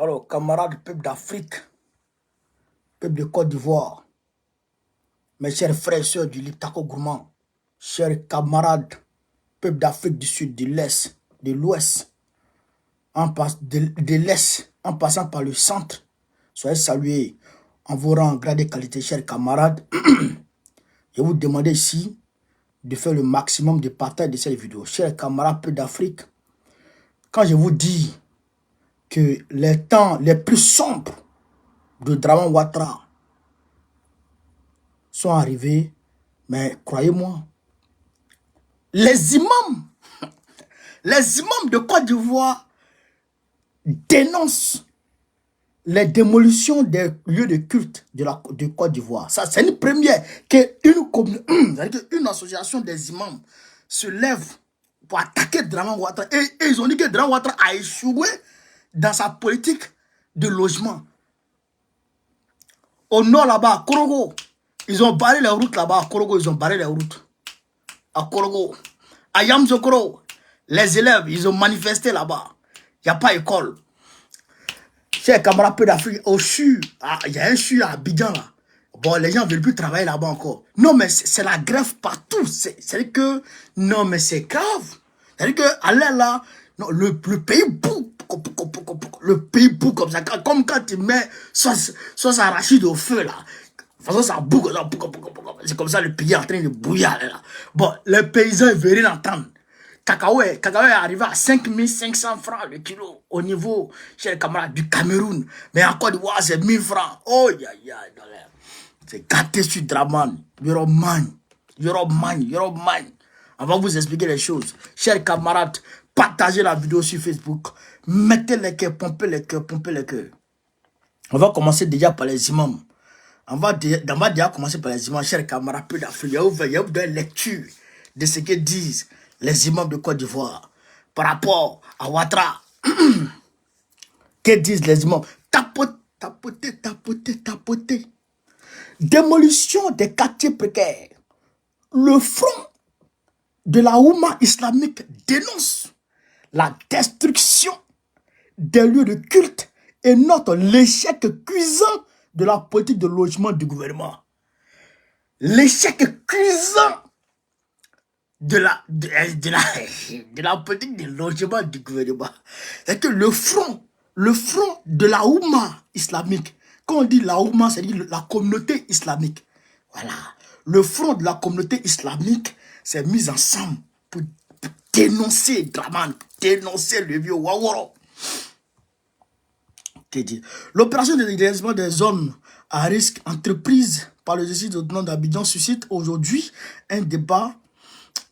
Alors, camarades, peuple d'Afrique, peuple de Côte d'Ivoire, mes chers frères et sœurs du Liptako Gourmand, chers camarades, peuple d'Afrique du Sud, de l'Est, de l'Ouest, de l'Est, en passant par le centre, soyez salués en vos rangs, grade et qualité, chers camarades. Je vous demande ici de faire le maximum de partage de cette vidéo. Chers camarades, peuple d'Afrique, quand je vous dis que les temps les plus sombres de Dramane Ouattara sont arrivés, mais croyez-moi, les imams de Côte d'Ivoire dénoncent les démolitions des lieux de culte de Côte d'Ivoire. Ça, c'est une première qu'une association des imams se lève pour attaquer Dramane Ouattara. Et ils ont dit que Dramane Ouattara a échoué dans sa politique de logement. Au nord là-bas, à Korogo, ils ont barré les routes là-bas. À Korogo, ils ont barré les routes. À Korogo. À Yamzokoro, les élèves, ils ont manifesté là-bas. Il n'y a pas d'école. Chers camarades peu d'Afrique, au CHU, il y a un CHU à Abidjan là. Bon, les gens ne veulent plus travailler là-bas encore. Non, mais c'est la grève partout. C'est-à-dire que, non, mais c'est grave. C'est-à-dire que, aller là, non, le pays boue. Le pays boue comme ça. Comme quand tu mets sauce arachide au feu là. De toute façon, ça boue comme ça. C'est comme ça, le pays est en train de bouillir là. Bon, les paysans, ils veulent rien entendre. Cacao est arrivé à 5500 francs le kilo au niveau, chers camarades, du Cameroun. Mais en Côte d'Ivoire, c'est 1000 francs. Oh, c'est gâté sur Dramane. Euroman. On va vous expliquer les choses. Chers camarades, partagez la vidéo sur Facebook. Mettez les cœurs, pompez les cœurs. On va commencer déjà par les imams. On va déjà commencer par les imams, chers camarades, peu d'Afrique. Il y a une lecture de ce que disent les imams de Côte d'Ivoire par rapport à Ouattara. Que disent les imams? Tapoter. Démolition des quartiers précaires. Le front de la Oumma islamique dénonce la destruction des lieux de culte et note l'échec cuisant de la politique de logement du gouvernement. L'échec cuisant de la politique de logement du gouvernement. C'est que le front de la Oumma islamique, quand on dit la Oumma, c'est la communauté islamique. Voilà. Le front de la communauté islamique s'est mis ensemble pour dénoncer Dramane, dénoncer le vieux Waworo. L'opération de dégagement des zones à risque entreprise par le district autonome d'Abidjan suscite aujourd'hui un débat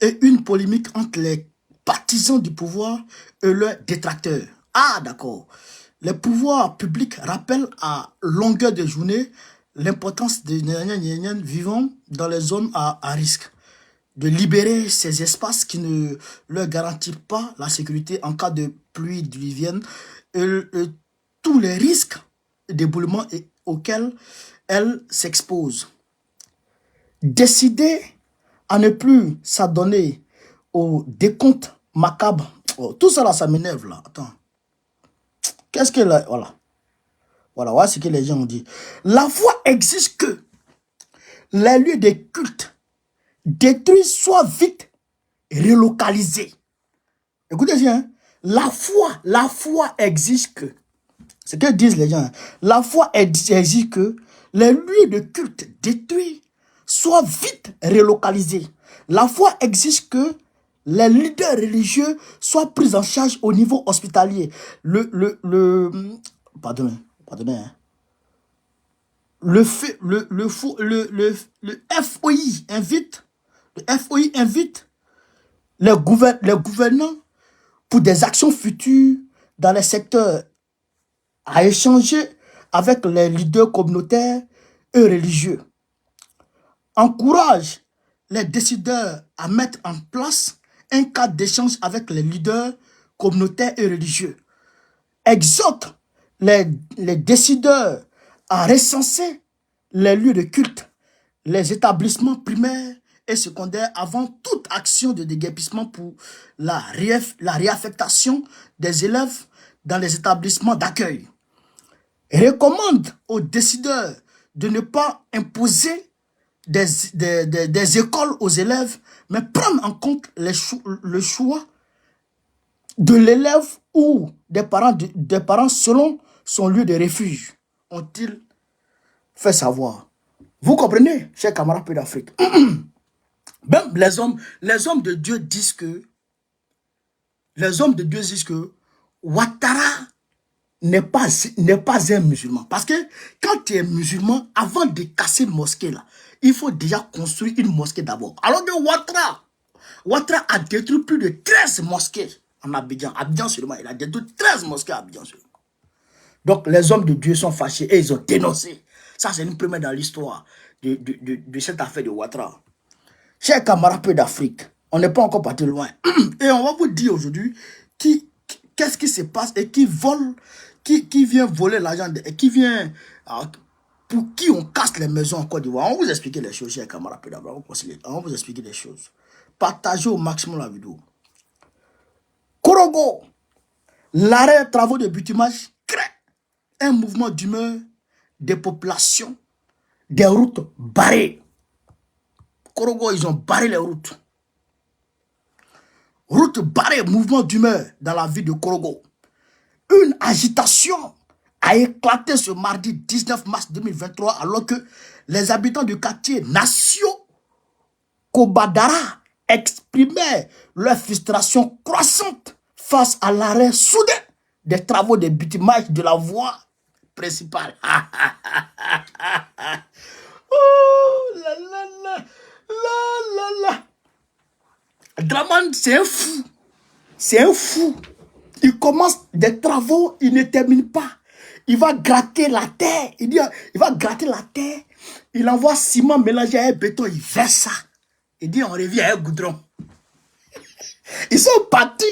et une polémique entre les partisans du pouvoir et leurs détracteurs. Ah, d'accord. Les pouvoirs publics rappellent à longueur de journée l'importance des vivant dans les zones à risque, de libérer ces espaces qui ne leur garantissent pas la sécurité en cas de pluie diluvienne et tous les risques d'éboulement auxquels elles s'exposent. Décider à ne plus s'adonner au décompte macabre. Oh, tout ça là, ça m'énerve là. Attends. Qu'est-ce que là? Voilà ce que les gens ont dit. La foi exige que les lieux de culte détruits soient vite relocalisés. Écoutez bien, la foi exige que, ce que disent les gens, la foi exige que les lieux de culte détruits soient vite relocalisés. La foi exige que les leaders religieux soient pris en charge au niveau hospitalier. Pardonnez. Le FOI invite les gouvernants pour des actions futures dans les secteurs à échanger avec les leaders communautaires et religieux. Encourage les décideurs à mettre en place un cadre d'échange avec les leaders communautaires et religieux. Exhorte les décideurs à recenser les lieux de culte, les établissements primaires et secondaires avant toute action de déguerpissement pour la réaffectation des élèves dans les établissements d'accueil. recommande aux décideurs de ne pas imposer des écoles aux élèves, mais prendre en compte le choix de l'élève ou des parents selon son lieu de refuge, ont-ils fait savoir. Vous comprenez, chers camarades peu d'Afrique? Même les hommes de Dieu disent que, Ouattara n'est pas un musulman. Parce que quand tu es musulman, avant de casser une mosquée, là, il faut déjà construire une mosquée d'abord. Alors que Ouattara a détruit plus de 13 mosquées en Abidjan. Abidjan seulement, il a détruit 13 mosquées à Abidjan seulement. Donc les hommes de Dieu sont fâchés et ils ont dénoncé. Ça, c'est une première dans l'histoire de cette affaire de Ouattara. Chers camarades peu d'Afrique, on n'est pas encore parti loin. Et on va vous dire aujourd'hui qu'est-ce qui se passe et qui vient voler l'argent, qui vient, pour qui on casse les maisons en Côte d'Ivoire. On va vous expliquer les choses, chers camarades peu d'Afrique. On va vous expliquer les choses. Partagez au maximum la vidéo. Korogo, l'arrêt des travaux de bitumage crée un mouvement d'humeur des populations, des routes barrées. Korogo, ils ont barré les routes. Route barrée, mouvement d'humeur dans la ville de Korogo. Une agitation a éclaté ce mardi 19 mars 2023 alors que les habitants du quartier Nation Kobadara exprimaient leur frustration croissante face à l'arrêt soudain des travaux de bitumage de la voie principale. Oh là là là là là là. Draman, c'est un fou. C'est un fou. Il commence des travaux, il ne termine pas. Il va gratter la terre. Il dit, il va gratter la terre. Il envoie ciment mélangé à un béton, il verse ça. Il dit, on revient à un goudron. Ils sont partis.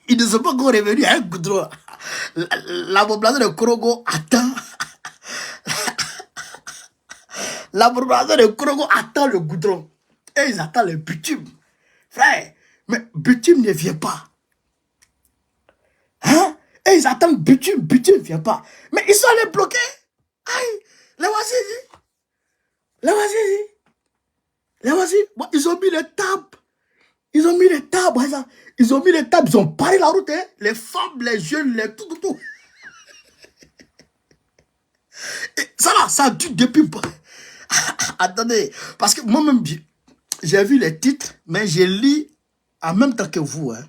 Ils ne sont pas encore revenus à un goudron. La population de Korogo attend. La population de Korogo attend le goudron. Et ils attendent le bitume. Frère, mais bitume ne vient pas. Hein? Et ils attendent bitume ne vient pas. Mais ils sont allés bloquer. Aïe, les voici. Les voici. Les voici. Ils ont mis les tables. Ils ont mis les tables. Ils ont mis les tables. Ils ont paré la route. Hein? Les femmes, les jeunes, les tout. Et ça là, ça dure depuis. Attendez. Parce que moi-même, j'ai vu les titres, mais j'ai lu en même temps que vous. Hein.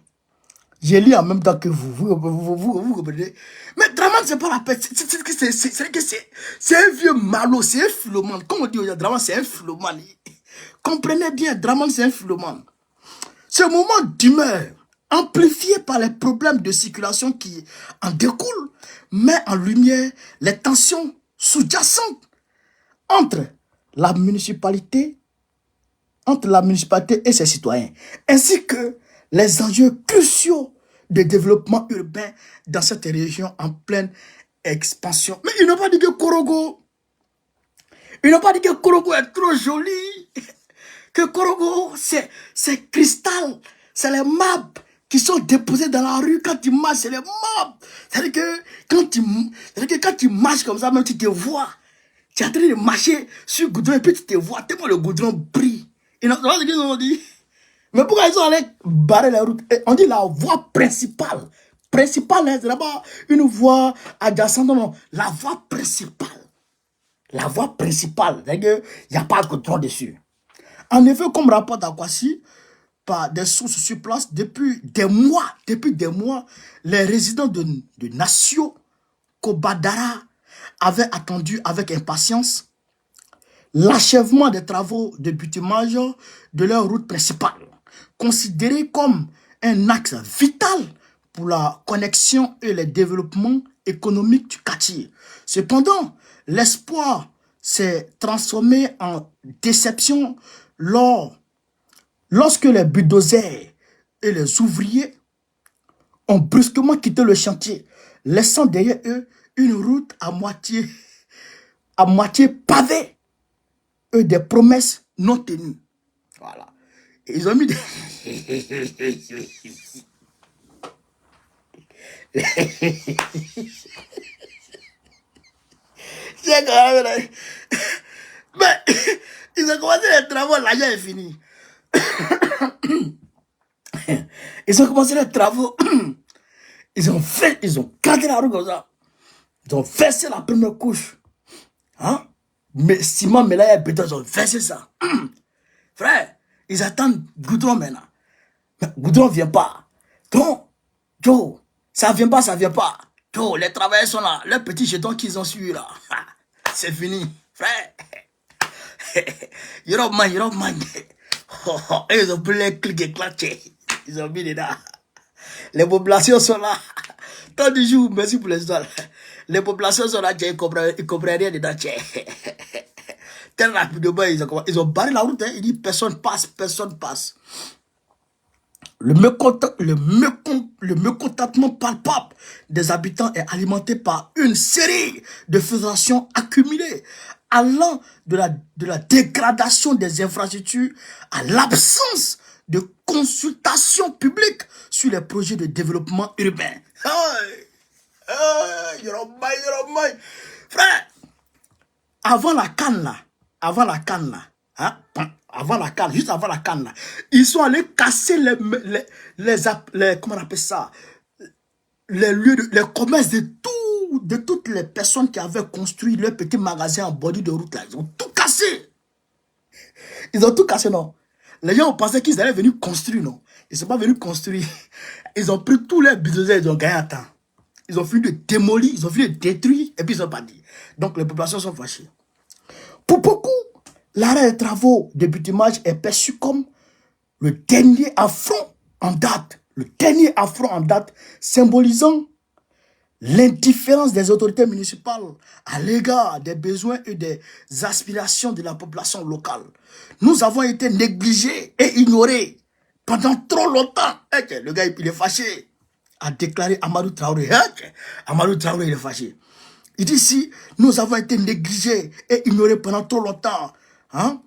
J'ai lu en même temps que vous. Vous comprenez? Mais Draman, c'est pas la peine. C'est un vieux malo, c'est un philomane. Comme on dit aujourd'hui, Draman, c'est un philomane. Comprenez bien, Draman, c'est un philomane. Ce moment d'humeur, amplifié par les problèmes de circulation qui en découlent, met en lumière les tensions sous-jacentes entre la municipalité et ses citoyens, ainsi que les enjeux cruciaux de développement urbain dans cette région en pleine expansion. Mais ils n'ont pas dit que Korogo, est trop joli, que Korogo, c'est cristal, c'est les maps qui sont déposés dans la rue. Quand tu marches, c'est les maps. C'est-à-dire que quand tu marches comme ça, même tu te vois, tu es en train de marcher sur le goudron et puis tu te vois tellement le goudron brille. Et non, c'est ce qu'ils ont dit. Mais pourquoi ils sont allés barrer la route? On dit la voie principale. Principale, c'est là-bas une voie adjacente. Non, la voie principale. La voie principale. C'est-à-dire qu'il n'y a pas de goudron dessus. En effet, comme rapporte Akwasi, par des sources sur place, depuis des mois, les résidents de Nation Kobadara avaient attendu avec impatience l'achèvement des travaux de bitumage de leur route principale, considérée comme un axe vital pour la connexion et le développement économique du quartier. Cependant, l'espoir s'est transformé en déception lorsque les bulldozers et les ouvriers ont brusquement quitté le chantier, laissant derrière eux une route à moitié pavée et des promesses non tenues. Voilà. Ils ont mis des... Mais ils ont commencé les travaux, l'argent est fini. Ils ont commencé les travaux. Ils ont gardé la rue comme ça. Ils ont versé la première couche. Hein? Mais ciment, mais là, il y a béton, ils ont versé ça. Frère, ils attendent Goudron maintenant. Mais Goudron ne vient pas. Donc, Joe, ça vient pas, ça vient pas. Joe, les travailleurs sont là. Le petit jeton qu'ils ont su là. C'est fini. Frère. You don't mind, you don't mind. Et ils ont pris les clics et claqués. Ils ont mis dedans. Les populations sont là. Tant du jour, merci pour les sols. Les populations sont là, ils comprennent rien dedans. Très rapidement, ils ont barré la route. Hein. Ils disent personne passe, personne passe. Le mécontentement palpable des habitants est alimenté par une série de frustrations accumulées, allant de la dégradation des infrastructures à l'absence de consultation publique sur les projets de développement urbain. Hey, hey, you don't mind. Frère, avant la canne là, hein, avant la canne, juste avant la canne là, ils sont allés casser comment on appelle ça, les lieux, les commerces de toutes les personnes qui avaient construit leur petit magasin en bordure de route là. Ils ont tout cassé. Ils ont tout cassé, non. Les gens ont pensé qu'ils allaient venir construire, non. Ils ne sont pas venus construire. Ils ont pris tous les business, ils ont gagné à temps. Ils ont fini de démolir, ils ont fini de détruire, et puis ils sont partis. Donc les populations sont fâchées. Pour beaucoup, l'arrêt des travaux de bitumage est perçu comme le dernier affront en date. Le dernier affront en date, symbolisant l'indifférence des autorités municipales à l'égard des besoins et des aspirations de la population locale. Nous avons été négligés et ignorés pendant trop longtemps. Le gars, il est fâché, a déclaré Amadou Traoré. Amadou Traoré, il est fâché. Il dit si nous avons été négligés et ignorés pendant trop longtemps, hein?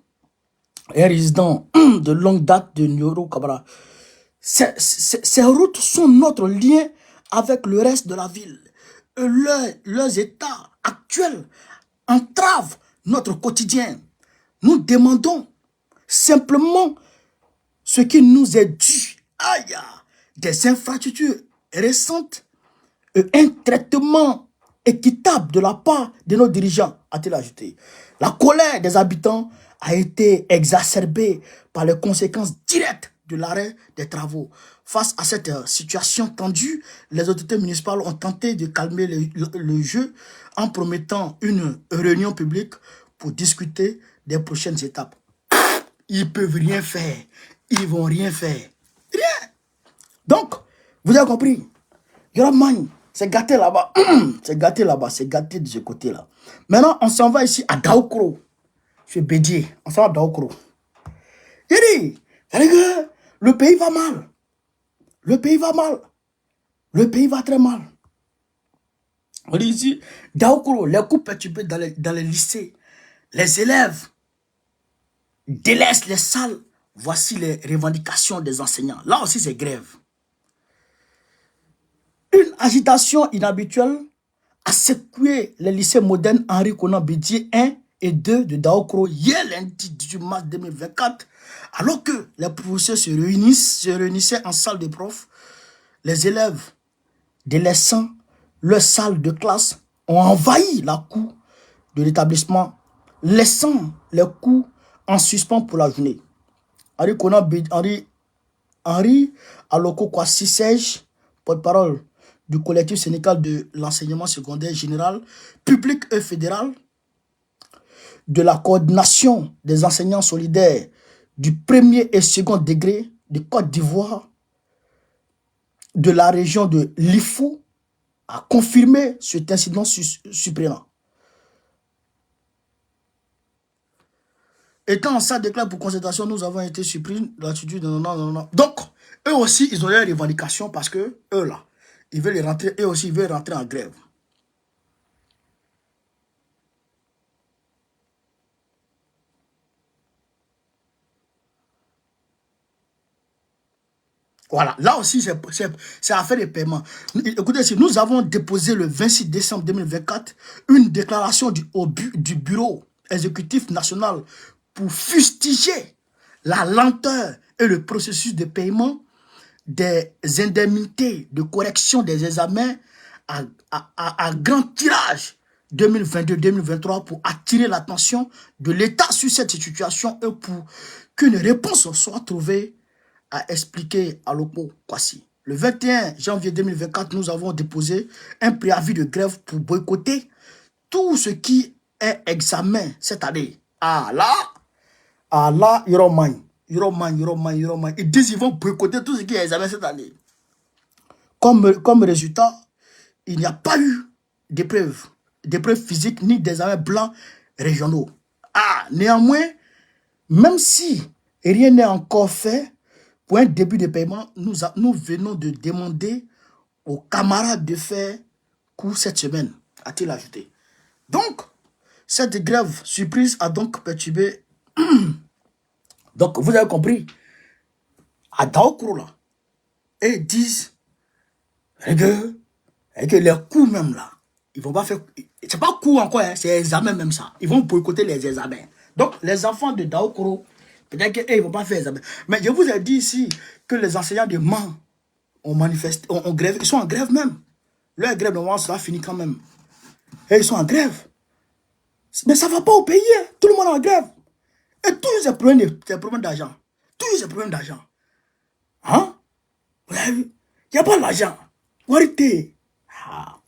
Un résident de longue date de Nioro Kabara. Ces routes sont notre lien avec le reste de la ville. Leurs états actuels entravent notre quotidien. Nous demandons simplement ce qui nous est dû. Aïe, des infrastructures récentes et un traitement équitable de la part de nos dirigeants, a-t-il ajouté. La colère des habitants a été exacerbée par les conséquences directes de l'arrêt des travaux. Face à cette situation tendue, les autorités municipales ont tenté de calmer le jeu en promettant une réunion publique pour discuter des prochaines étapes. Ils ne peuvent rien faire. Ils ne vont rien faire. Rien. Donc, vous avez compris. Yoraman, c'est gâté là-bas. C'est gâté là-bas. C'est gâté de ce côté-là. Maintenant, on s'en va ici à Daoukro. Je suis Bédier. On s'en va à Daoukro. Il dit, le pays va mal. Le pays va mal. Le pays va très mal. On dit ici, Daoukro, les coups perturbés dans les lycées. Les élèves délaissent les salles. Voici les revendications des enseignants. Là aussi, c'est grève. Une agitation inhabituelle a secoué les lycées modernes Henri Konan Bédier 1 et 2 de Daoukro hier lundi 18 mars 2024. Alors que les professeurs se réunissaient en salle de profs, les élèves, délaissant leur salle de classe, ont envahi la cour de l'établissement, laissant les cours en suspens pour la journée. Henri Aloko Kwasi Serge, porte-parole du collectif syndical de l'enseignement secondaire général, public et fédéral, de la coordination des enseignants solidaires du premier et second degré de Côte d'Ivoire, de la région de l'Ifou, a confirmé cet incident surprenant. Étant en salle de classe pour concertation, nous avons été surpris de l'attitude de non. Donc, eux aussi, ils ont des revendications parce que, eux là, ils veulent rentrer, eux aussi, ils veulent rentrer en grève. Voilà, là aussi, c'est affaire de paiement. Écoutez, si nous avons déposé le 26 décembre 2024 une déclaration du Bureau exécutif national pour fustiger la lenteur et le processus de paiement des indemnités de correction des examens à grand tirage 2022-2023 pour attirer l'attention de l'État sur cette situation et pour qu'une réponse soit trouvée à expliquer à l'OPO Kwasi. Le 21 janvier 2024, nous avons déposé un préavis de grève pour boycotter tout ce qui est examen cette année. Ah là, Yoroman. Ils disent qu'ils vont boycotter tout ce qui est examen cette année. Comme résultat, il n'y a pas eu d'épreuves physiques ni d'examens blancs régionaux. Ah, néanmoins, même si rien n'est encore fait, pour un début de paiement, nous venons de demander aux camarades de faire cours cette semaine, a-t-il ajouté. Donc, cette grève surprise a donc perturbé. Donc, vous avez compris, à Daokoro, là, et ils disent que les cours même là, ils vont pas faire. C'est pas cours encore, hein, c'est examen même ça. Ils vont boycotter les examens. Donc, les enfants de Daokoro, peut-être qu'ils ne vont pas faire examen. Mais je vous ai dit ici que les enseignants de Man ont manifesté, ont grève, ils sont en grève même. Leur grève, normalement, sera fini quand même. Et ils sont en grève. Mais ça ne va pas au pays, hein. Tout le monde est en grève. Et tous ces problèmes d'argent. Tous ces problèmes d'argent. Hein? Vous avez vu? Il n'y a pas d'argent. Vérité. Ah.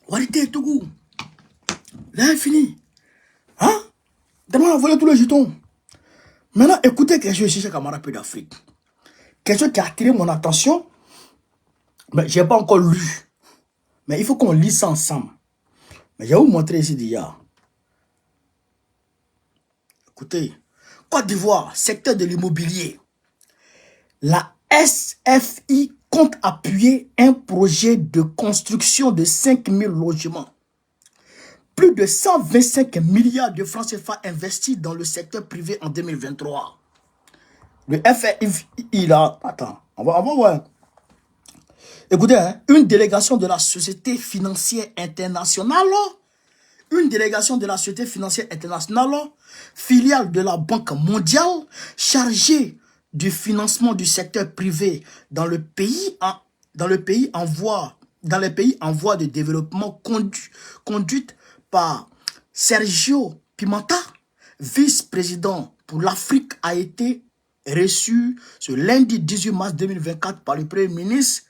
Vérité, tout goût. Là, c'est fini. Hein? Demain, on voit tous les jetons. Maintenant, écoutez quelque chose ici, chez camarades Pays d'Afrique. Quelque chose qui a attiré mon attention, mais je n'ai pas encore lu. Mais il faut qu'on lise ça ensemble. Mais je vais vous montrer ici déjà. Écoutez, Côte d'Ivoire, secteur de l'immobilier. La SFI compte appuyer un projet de construction de 5000 logements. Plus de 125 milliards de francs CFA investis dans le secteur privé en 2023. Le FFI, il a... Attends, on va voir. Écoutez, hein, une délégation de la Société financière internationale, filiale de la Banque mondiale, chargée du financement du secteur privé dans les pays en voie de développement conduite par Sergio Pimenta, vice-président pour l'Afrique, a été reçu ce lundi 18 mars 2024 par le Premier ministre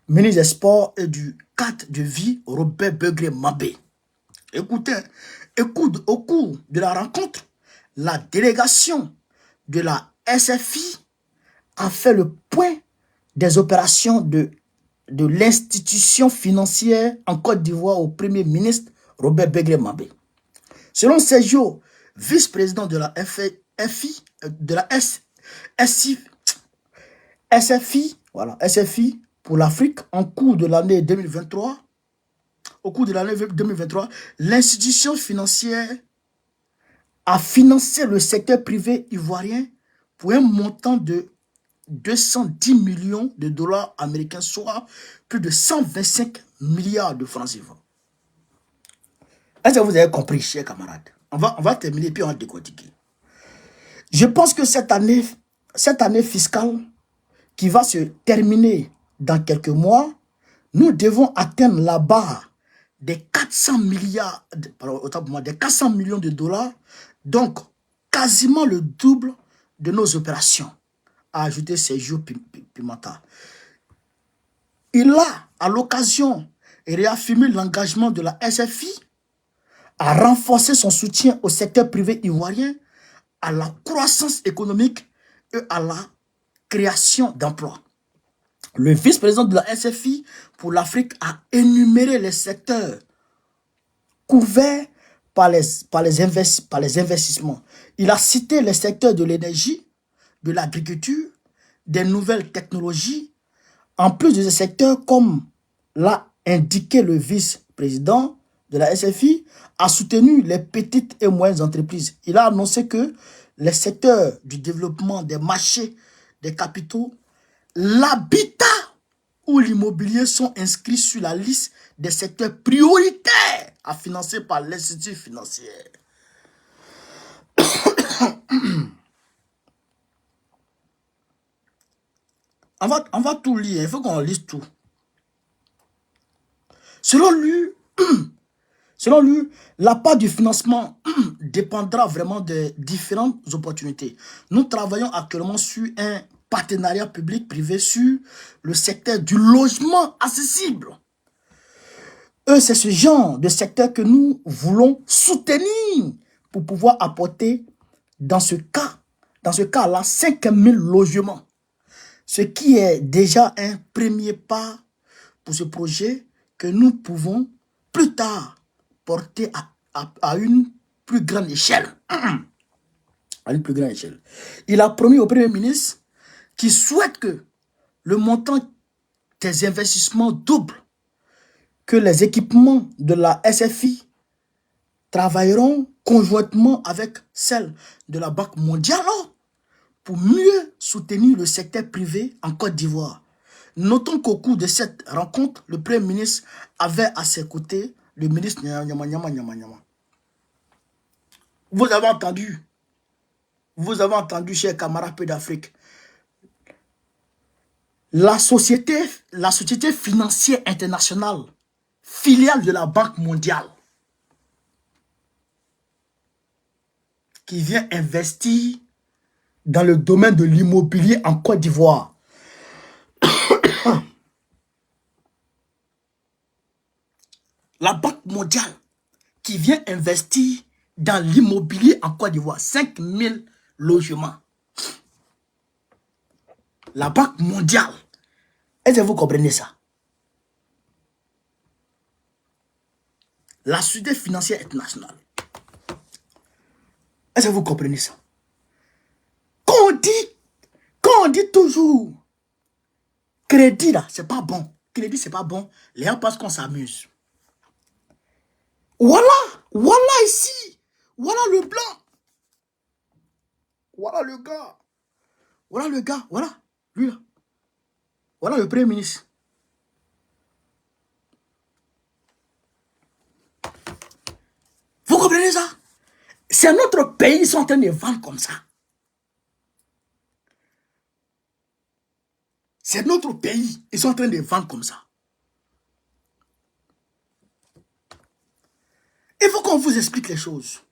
des Sports et du cadre de vie, Robert Begré Mabé. Écoutez, au cours de la rencontre, la délégation de la SFI a fait le point des opérations de l'institution financière en Côte d'Ivoire au Premier ministre Robert Begré Mabé. Selon Sergio, vice-président de la SFI pour l'Afrique, au cours de l'année 2023, l'institution financière a financé le secteur privé ivoirien pour un montant de 210 millions de dollars américains, soit plus de 125 milliards de francs CFA. Est-ce que vous avez compris, chers camarades? On va terminer puis on va décortiquer. Je pense que cette année fiscale qui va se terminer dans quelques mois, nous devons atteindre la barre des 400 millions de dollars, donc quasiment le double de nos opérations, a ajouté Sergio Pimenta. Il a, à l'occasion, réaffirmé l'engagement de la SFI à renforcer son soutien au secteur privé ivoirien, à la croissance économique et à la création d'emplois. Le vice-président de la SFI pour l'Afrique a énuméré les secteurs couverts par les investissements. Il a cité les secteurs de l'énergie, de l'agriculture, des nouvelles technologies, en plus de ces secteurs, comme l'a indiqué le vice-président, de la SFI a soutenu les petites et moyennes entreprises. Il a annoncé que les secteurs du développement des marchés, des capitaux, l'habitat ou l'immobilier sont inscrits sur la liste des secteurs prioritaires à financer par l'institut financier. On va tout lire, il faut qu'on lise tout. Selon lui, la part du financement dépendra vraiment de différentes opportunités. Nous travaillons actuellement sur un partenariat public-privé sur le secteur du logement accessible. C'est ce genre de secteur que nous voulons soutenir pour pouvoir apporter, dans ce cas-là, 5 000 logements. Ce qui est déjà un premier pas pour ce projet que nous pouvons plus tard porter à une plus grande échelle. À une plus grande échelle. Il a promis au Premier ministre qu'il souhaite que le montant des investissements double, que les équipements de la SFI travailleront conjointement avec celle de la Banque mondiale pour mieux soutenir le secteur privé en Côte d'Ivoire. Notons qu'au cours de cette rencontre, le Premier ministre avait à ses côtés le ministre Nyama. Vous avez entendu, chers camarades Peu d'Afrique, la société financière internationale, filiale de la Banque mondiale, qui vient investir dans le domaine de l'immobilier en Côte d'Ivoire. La Banque mondiale qui vient investir dans l'immobilier en Côte d'Ivoire, 5 000 logements. La Banque mondiale. Est-ce que vous comprenez ça? La société financière internationale. Est-ce que vous comprenez ça? Quand on dit toujours crédit là, c'est pas bon. Crédit, c'est pas bon. Les gens pensent qu'on s'amuse. Voilà ici. Voilà le blanc. Voilà le gars. Voilà, lui là. Voilà le Premier ministre. Vous comprenez ça? C'est notre pays, ils sont en train de vendre comme ça. C'est notre pays, ils sont en train de vendre comme ça. Il faut qu'on vous explique les choses.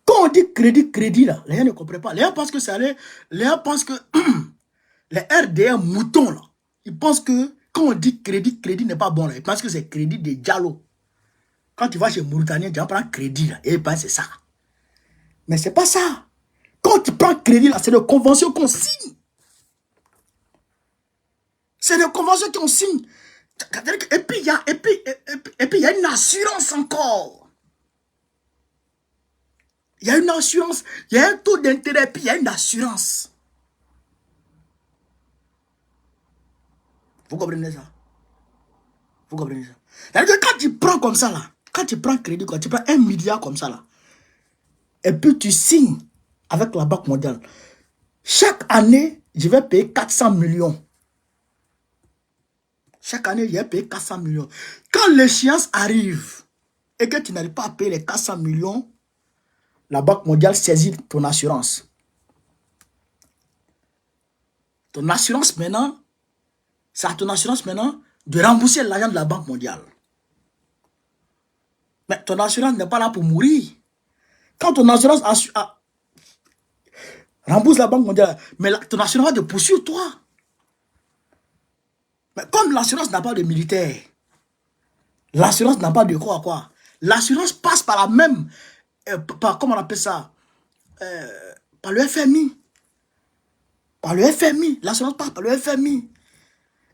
Quand on dit crédit là, les gens ne comprennent pas. Les gens pensent que c'est les gens pensent que les RDA moutons là, ils pensent que quand on dit crédit n'est pas bon là. Ils pensent que c'est crédit de Diallo. Quand tu vas chez Mauritanie, tu vas prendre crédit là, et ils pensent que c'est ça. Mais c'est pas ça. Quand tu prends crédit là, c'est de convention qu'on signe. C'est de convention qu'on signe. Et puis il y a une assurance encore. Il y a une assurance, il y a un taux d'intérêt, puis il y a une assurance. Vous comprenez ça? Vous comprenez ça? C'est-à-dire que quand tu prends comme ça là, quand tu prends crédit, quand tu prends 1 milliard comme ça là, et puis tu signes avec la Banque mondiale, chaque année, je vais payer 400 millions. Chaque année, je vais payer 400 millions. Quand l'échéance arrive et que tu n'arrives pas à payer les 400 millions, la Banque mondiale saisit ton assurance. Ton assurance maintenant, c'est à ton assurance maintenant de rembourser l'argent de la Banque mondiale. Mais ton assurance n'est pas là pour mourir. Quand ton assurance rembourse la Banque mondiale, mais ton assurance va te poursuivre toi. Mais comme l'assurance n'a pas de militaire, l'assurance n'a pas de quoi. L'assurance passe par la même, comment on appelle ça, par le FMI. Par le FMI. L'assurance passe par le FMI.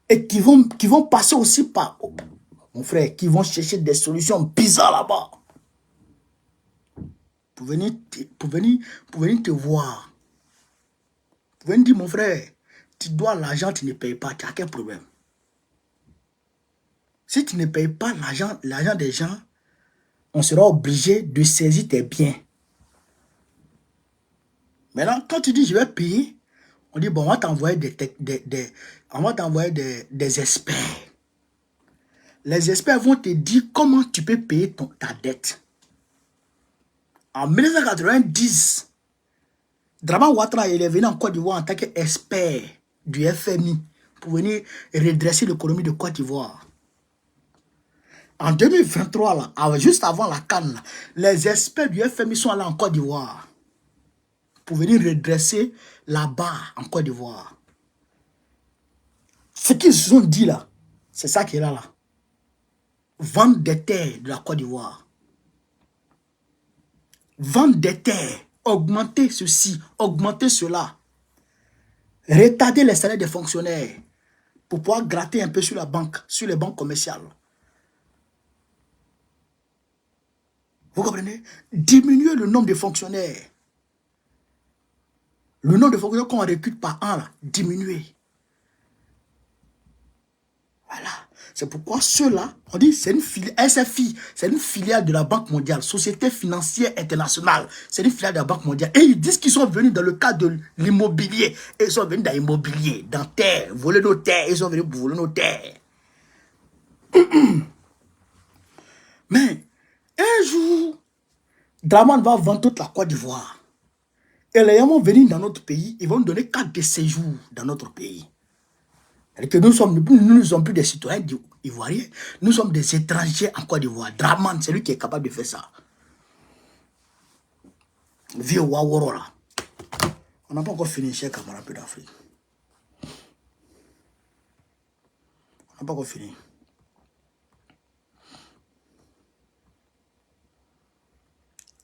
Et qui vont passer aussi par, mon frère, qui vont chercher des solutions bizarres là-bas. Pour venir te voir. Pour venir dire, mon frère, tu dois l'argent, tu ne payes pas, tu as quel problème? Si tu ne payes pas l'argent des gens, on sera obligé de saisir tes biens. Maintenant, quand tu dis je vais payer, on dit bon, on va t'envoyer des experts. Les experts vont te dire comment tu peux payer ta dette. En 1990, Dramane Ouattara, il est venu en Côte d'Ivoire en tant qu'expert du FMI pour venir redresser l'économie de Côte d'Ivoire. En 2023, là, juste avant la CAN, les experts du FMI sont allés en Côte d'Ivoire pour venir redresser la barre en Côte d'Ivoire. Ce qu'ils ont dit là, c'est ça qui est là. Vendre des terres de la Côte d'Ivoire. Vendre des terres, augmenter ceci, augmenter cela. Retarder les salaires des fonctionnaires pour pouvoir gratter un peu sur la banque, sur les banques commerciales. Vous comprenez? Diminuer le nombre de fonctionnaires. Le nombre de fonctionnaires qu'on recrute par an, là, diminuer. Voilà. C'est pourquoi ceux-là, on dit c'est une filiale, SFI, c'est une filiale de la Banque mondiale, Société financière internationale. C'est une filiale de la Banque mondiale. Et ils disent qu'ils sont venus dans le cadre de l'immobilier. Ils sont venus dans l'immobilier, dans terre, voler nos terres. Ils sont venus pour voler nos terres. Mais, un jour, Dramane va vendre toute la Côte d'Ivoire. Et les gens vont venir dans notre pays, ils vont nous donner 4 de séjour dans notre pays. Que nous ne sommes plus des citoyens ivoiriens, nous sommes des étrangers en Côte d'Ivoire. Dramane, c'est lui qui est capable de faire ça. Vieux Waworo là. On n'a pas encore fini, cher camarade d'Afrique. On n'a pas encore fini.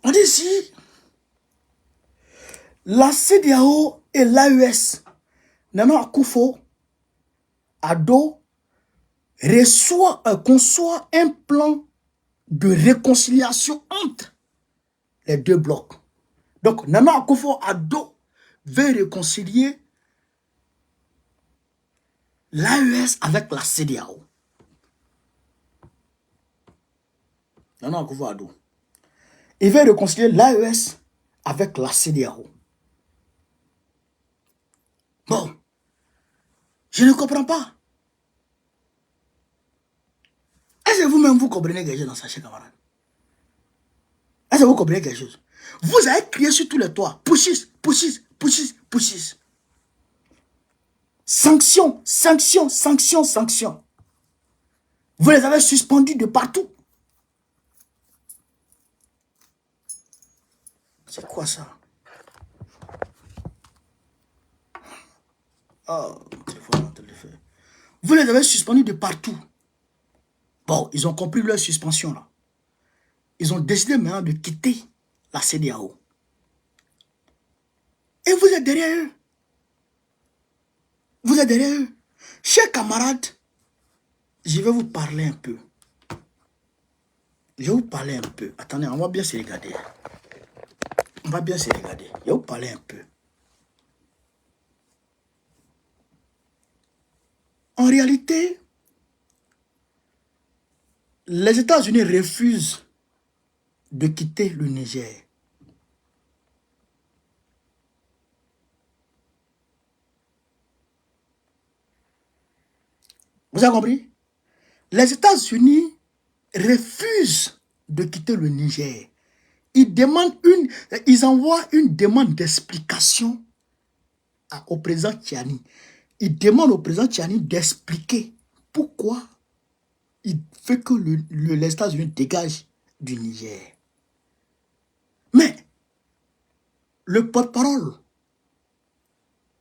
On dit ici, la CEDEAO et l'AES, Nana Akufo, Addo, conçoit un plan de réconciliation entre les deux blocs. Donc, Nana Akufo-Addo veut réconcilier l'AES avec la CEDEAO. Nana Akufo-Addo. Il veut réconcilier l'AES avec la CEDEAO. Bon, je ne comprends pas. Est-ce que vous-même vous comprenez quelque chose dans ça, chers camarades? Est-ce que vous comprenez quelque chose? Vous avez crié sur tous les toits. Pushis, pushis, pushis, pushis. Sanctions, sanctions, sanctions, sanctions. Vous les avez suspendus de partout. C'est quoi ça? Oh, téléphone, téléphone. Vous les avez suspendus de partout. Bon, ils ont compris leur suspension là. Ils ont décidé maintenant de quitter la CEDEAO. Et vous êtes derrière eux. Vous êtes derrière eux. Chers camarades, je vais vous parler un peu. Je vais vous parler un peu. Attendez, on va bien se regarder. On va bien se regarder. Je vais vous parler un peu. En réalité, les États-Unis refusent de quitter le Niger. Vous avez compris? Les États-Unis refusent de quitter le Niger. Ils envoient une demande d'explication au président Tchani. Ils demandent au président Tchani d'expliquer pourquoi il fait que les États-Unis dégagent du Niger. Mais le porte-parole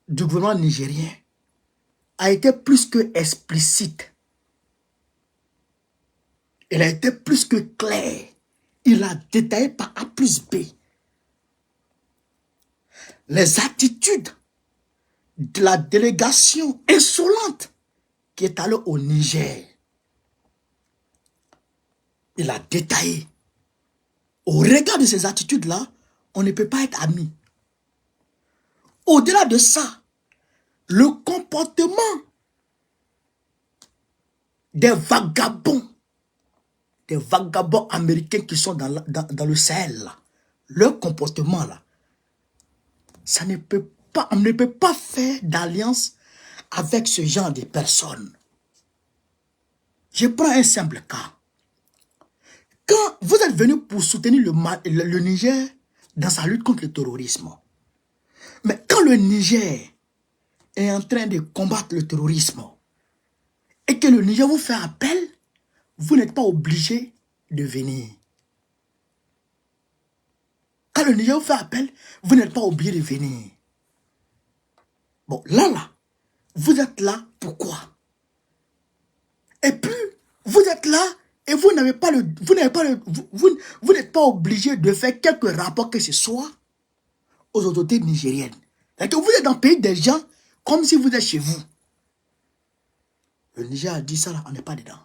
du gouvernement nigérien a été plus que explicite. Il a été plus que clair. Il a détaillé par A plus B les attitudes de la délégation insolente qui est allée au Niger. Il a détaillé. Au regard de ces attitudes-là, on ne peut pas être amis. Au-delà de ça, le comportement des vagabonds américains qui sont dans le Sahel, là. Leur comportement, là, ça ne peut pas, on ne peut pas faire d'alliance avec ce genre de personnes. Je prends un simple cas. Quand vous êtes venu pour soutenir le Niger dans sa lutte contre le terrorisme, mais quand le Niger est en train de combattre le terrorisme et que le Niger vous fait appel, vous n'êtes pas obligé de venir. Quand le Niger vous fait appel, vous n'êtes pas obligé de venir. Bon, là, vous êtes là, pourquoi? Et puis, vous êtes là et vous n'avez pas vous n'êtes pas obligé de faire quelques rapports que ce soit aux autorités nigériennes. C'est-à-dire que vous êtes dans le pays des gens comme si vous êtes chez vous. Le Niger a dit ça là, on n'est pas dedans.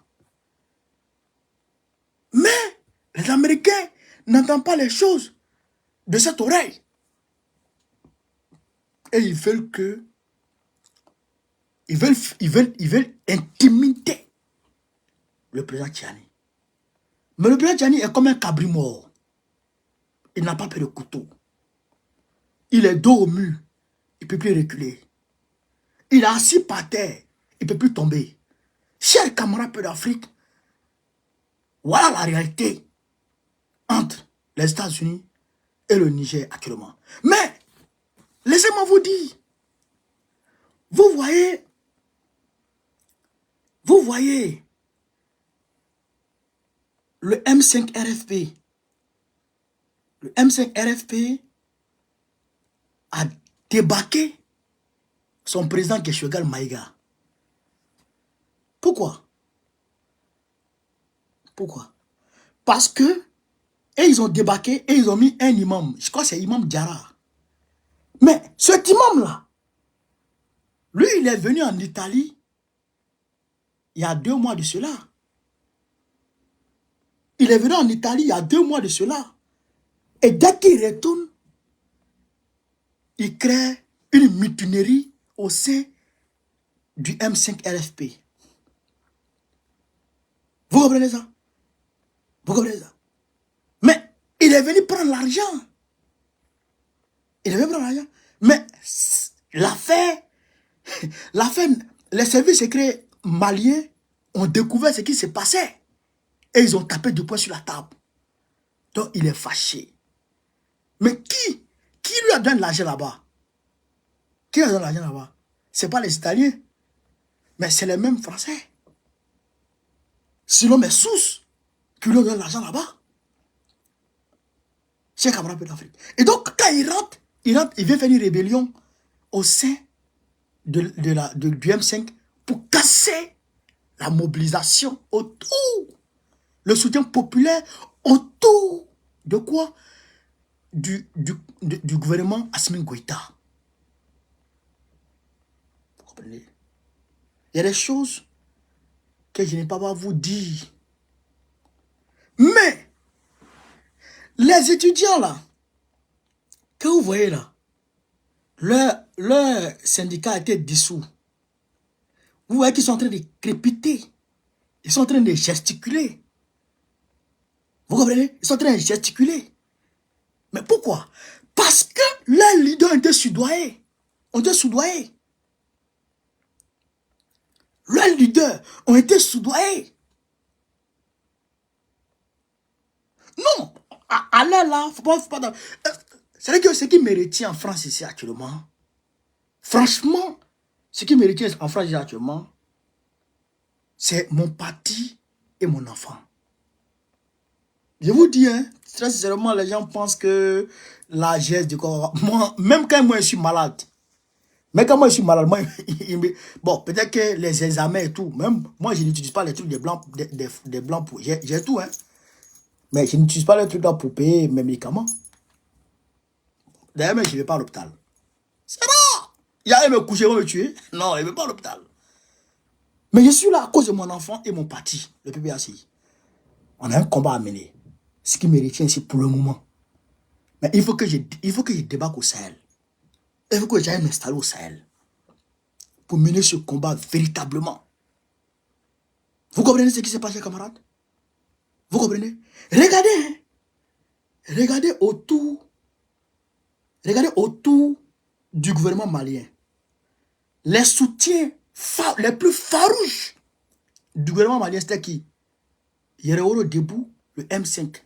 Mais les Américains n'entendent pas les choses de cette oreille. Et ils veulent que ils veulent intimider le président Tchani. Mais le président Tchani est comme un cabri mort. Il n'a pas peur de couteau. Il est dos au mur. Il ne peut plus reculer. Il est assis par terre. Il ne peut plus tomber. Chers camarades d'Afrique, voilà la réalité entre les États-Unis et le Niger actuellement. Mais, laissez-moi vous dire, vous voyez le M5 RFP. Le M5 RFP a débarqué son président Keshugal Maïga. Pourquoi? Pourquoi? Parce que, et ils ont débarqué et ils ont mis un imam. Je crois que c'est Imam Diarra. Mais cet imam-là, lui, il est venu en Italie il y a 2 mois de cela. Il est venu en Italie il y a 2 mois de cela. Et dès qu'il retourne, il crée une mutinerie au sein du M5 RFP. Vous comprenez ça? Vous comprenez ça? Mais il est venu prendre l'argent. Il est venu prendre l'argent. Mais l'affaire, les services secrets maliens ont découvert ce qui se passait. Et ils ont tapé du poing sur la table. Donc il est fâché. Mais qui lui a donné l'argent là-bas? Qui lui a donné l'argent là-bas? Ce n'est pas les Italiens. Mais c'est les mêmes Français. Sinon mes sources qui lui ont donné l'argent là-bas. C'est camarade d'Afrique. Et donc quand il rentre, il vient faire une rébellion au sein du M5 pour casser la mobilisation autour, le soutien populaire autour de quoi? Du gouvernement Assimi Goïta. Vous comprenez? Il y a des choses que je n'ai pas à vous dire. Mais, les étudiants là, que vous voyez là, leur syndicat a été dissous. Vous voyez qu'ils sont en train de crépiter. Ils sont en train de gesticuler. Vous comprenez? Ils sont en train de gesticuler. Mais pourquoi? Parce que leurs leaders ont été soudoyés. Leurs leaders ont été soudoyés. Non, allez là, faut pas c'est que ce qui me retient en France ici actuellement, franchement, ce qui me retient en France ici actuellement, c'est mon parti et mon enfant. Je vous dis, hein, très sincèrement, les gens pensent que la geste du corps, moi, même quand moi je suis malade, moi, bon, peut-être que les examens et tout, même moi je n'utilise pas les trucs des blancs, des blancs pour, j'ai tout, hein. Mais je n'utilise pas les trucs là pour payer mes médicaments. D'ailleurs, je ne vais pas à l'hôpital. C'est rare. Il y a un me coucher, il va me tuer. Non, il ne veut pas à l'hôpital. Mais je suis là à cause de mon enfant et mon parti, le PPACI. On a un combat à mener. Ce qui me retient ici pour le moment. Mais il faut que je débarque au Sahel. Il faut que j'aille m'installer au Sahel. Pour mener ce combat véritablement. Vous comprenez ce qui s'est passé, camarades? Vous comprenez? Regardez, hein. Regardez autour du gouvernement malien. Les soutiens les plus farouches du gouvernement malien, c'était qui? Yeraoro Debout, le M5.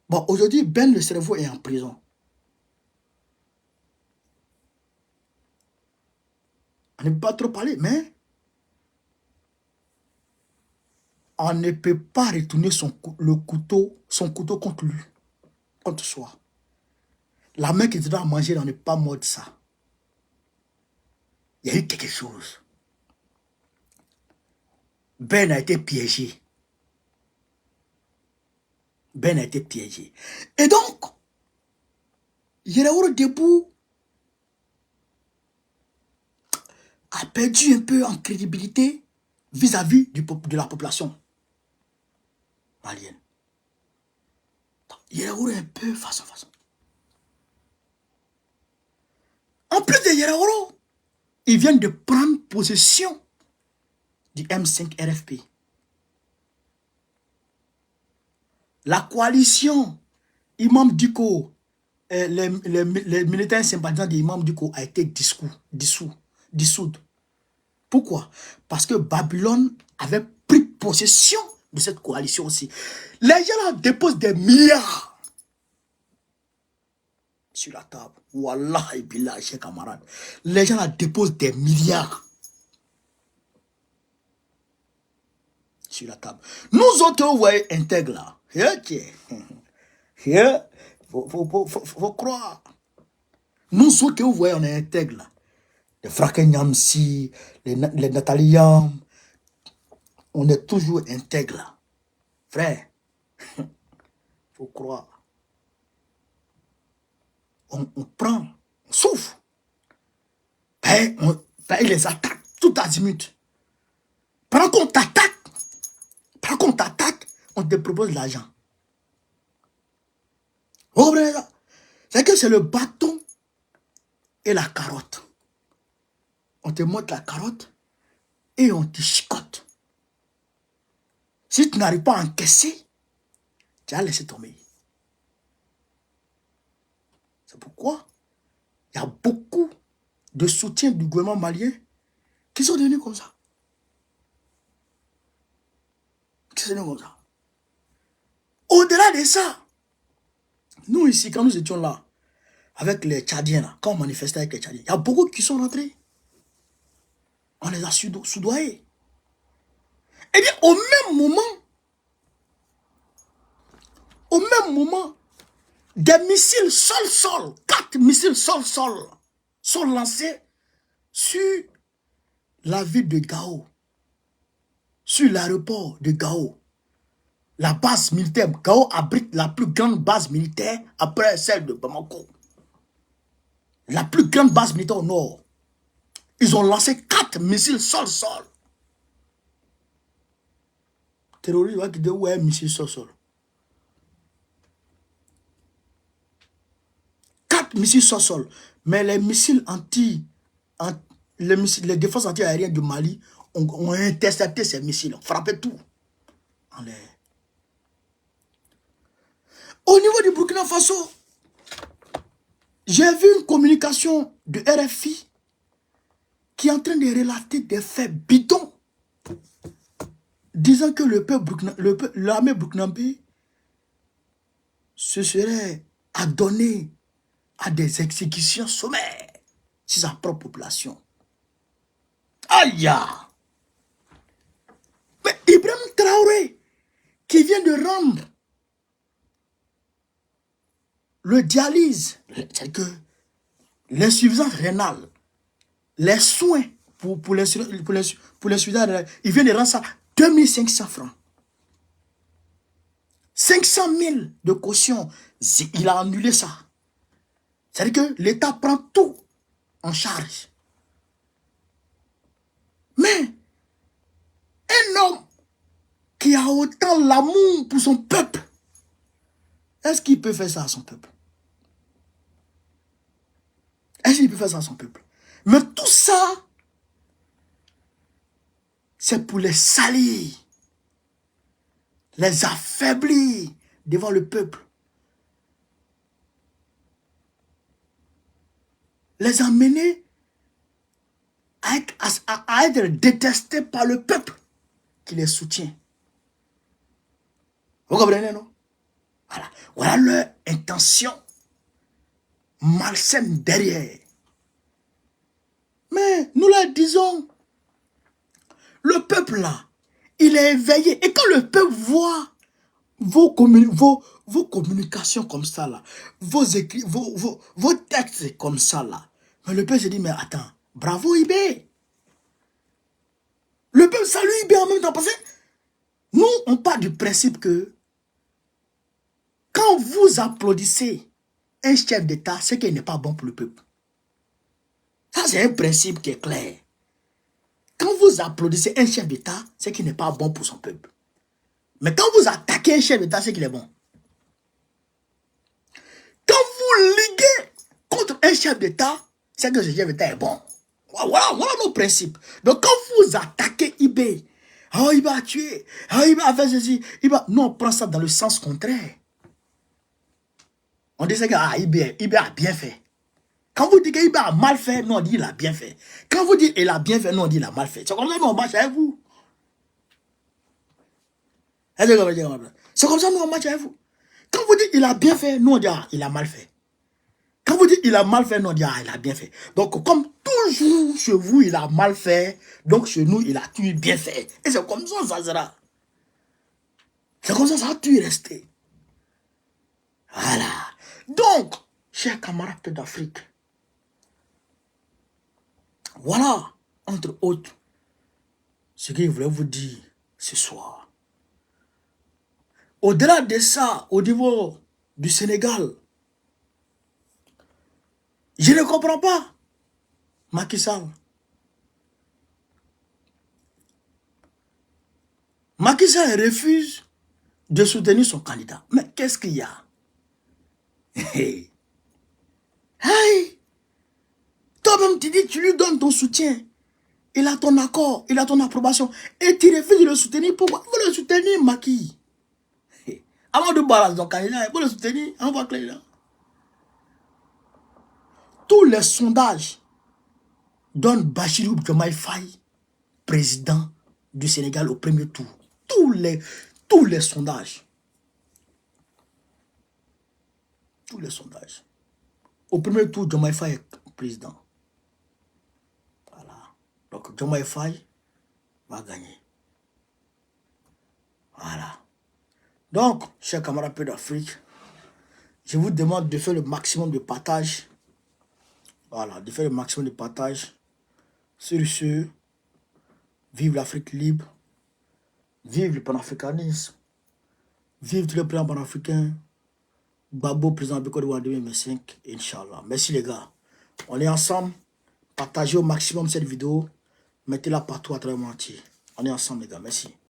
Bon, aujourd'hui, Ben le cerveau est en prison. On ne peut pas trop parler, mais on ne peut pas retourner son couteau contre lui, contre soi. La main qui te doit manger, on n'est pas mort de ça. Il y a eu quelque chose. Ben a été piégé. Ben a été piégé. Et donc, Yeraoro Debout a perdu un peu en crédibilité vis-à-vis de la population malienne. Yeraoro est un peu façon. En plus de Yeraoro, ils viennent de prendre possession du M5 RFP. La coalition Imam Dicko, les militaires sympathisants de Imam Dicko a été dissoute. Pourquoi? Parce que Babylone avait pris possession de cette coalition aussi. Les gens là déposent des milliards sur la table. Wallah et billah, chers camarades. Les gens là déposent des milliards sur la table. Nous autres, vous voyez, intègres là. Faut croire. Nous autres, vous voyez, on est intègres là. Les Fraken Nyamsi, les Nathalie Yam, on est toujours intègres là. Frère, faut croire. On prend, on souffre. Et ils les attaquent tout azimut. Pendant qu'on t'attaque, on te propose l'argent. Vous comprenez ça? C'est que c'est le bâton et la carotte. On te montre la carotte et on te chicote. Si tu n'arrives pas à encaisser, tu vas laisser tomber. C'est pourquoi il y a beaucoup de soutien du gouvernement malien qui sont devenus comme ça. Au-delà de ça, nous ici, quand nous étions là, avec les Tchadiens, là, quand on manifestait avec les Tchadiens, il y a beaucoup qui sont rentrés. On les a soudoyés. Eh bien, au même moment, des missiles sol-sol, 4 missiles sol-sol, sont lancés sur la ville de Gao, sur l'aéroport de Gao. La base militaire, Gao abrite la plus grande base militaire après celle de Bamako. La plus grande base militaire au nord. Ils ont lancé 4 missiles sol-sol. Terroristes, qui disent ouais, missile sol-sol. 4 missiles sol-sol. Mais les missiles les défenses anti-aériennes du Mali ont intercepté ces missiles, ont frappé tout en l'air. Au niveau du Burkina Faso, j'ai vu une communication de RFI qui est en train de relater des faits bidons, disant que l'armée burkinabé se serait adonné à des exécutions sommaires sur sa propre population. Aïe! Mais Ibrahim Traoré, qui vient de rendre le dialyse, c'est que l'insuffisance rénale, les soins pour l'insuffisance rénale, il vient de rendre ça 2500 francs. 500 000 de caution, il a annulé ça. C'est-à-dire que l'État prend tout en charge. Mais un homme qui a autant l'amour pour son peuple, est-ce qu'il peut faire ça à son peuple? Est-ce qu'il peut faire ça à son peuple? Mais tout ça, c'est pour les salir, les affaiblir devant le peuple, les amener à être détestés par le peuple qui les soutient. Vous comprenez, non? Voilà. Voilà leur intention malsaine derrière. Mais nous leur disons, le peuple là, il est éveillé. Et quand le peuple voit vos communications comme ça là, vos écrits, vos textes comme ça là, mais le peuple se dit, mais attends, bravo Ibé. Le peuple salue Ibé en même temps. Parce que nous, on part du principe que quand vous applaudissez un chef d'État, c'est qu'il n'est pas bon pour le peuple. Ça, c'est un principe qui est clair. Quand vous applaudissez un chef d'État, c'est qu'il n'est pas bon pour son peuple. Mais quand vous attaquez un chef d'État, c'est qu'il est bon. Quand vous liguez contre un chef d'État, c'est que ce chef d'État est bon. Voilà nos principes. Donc quand vous attaquez Ibé, oh, il va tuer, oh, il va faire ceci, nous on prend ça dans le sens contraire. On dit que ah, Ibé a bien fait. Quand vous dites qu'Ibé a mal fait, nous on dit qu'il a bien fait. Quand vous dites qu'il a bien fait, nous on dit qu'il a mal fait. C'est comme ça que nous on marche avec vous. C'est comme ça que nous on marche avec vous. Quand vous dites qu'il a bien fait, nous on dit ah, il a mal fait. Quand vous dites il a mal fait, nous on dit ah, il a bien fait. Donc comme toujours chez vous il a mal fait, donc chez nous il a tout bien fait. Et c'est comme ça ça sera. C'est comme ça ça a tout resté. Voilà. Donc, chers camarades d'Afrique, voilà, entre autres, ce que je voulais vous dire ce soir. Au-delà de ça, au niveau du Sénégal, je ne comprends pas Macky Sall. Macky Sall refuse de soutenir son candidat. Mais qu'est-ce qu'il y a? Hey! Hey! Toi-même, tu dis, tu lui donnes ton soutien. Il a ton accord, il a ton approbation. Et tu refuses de le soutenir. Pourquoi? Il faut le soutenir, Macky. Hey. Avant de balancer ton candidat, il faut le soutenir. On voit clair. Tous les sondages donnent Bassirou Diomaye Faye président du Sénégal au premier tour. Tous les sondages. Tous les sondages. Au premier tour, Diomaye Faye est président. Voilà. Donc, Diomaye Faye va gagner. Voilà. Donc, chers camarades d'Afrique, je vous demande de faire le maximum de partage. Voilà, de faire le maximum de partage. Sur ce, vive l'Afrique libre. Vive le panafricanisme. Vive tous les présidents panafricains. Babo, président de Côte d'Ivoire 2025, Inch'Allah. Merci les gars. On est ensemble. Partagez au maximum cette vidéo. Mettez-la partout à travers le monde entier. On est ensemble les gars. Merci.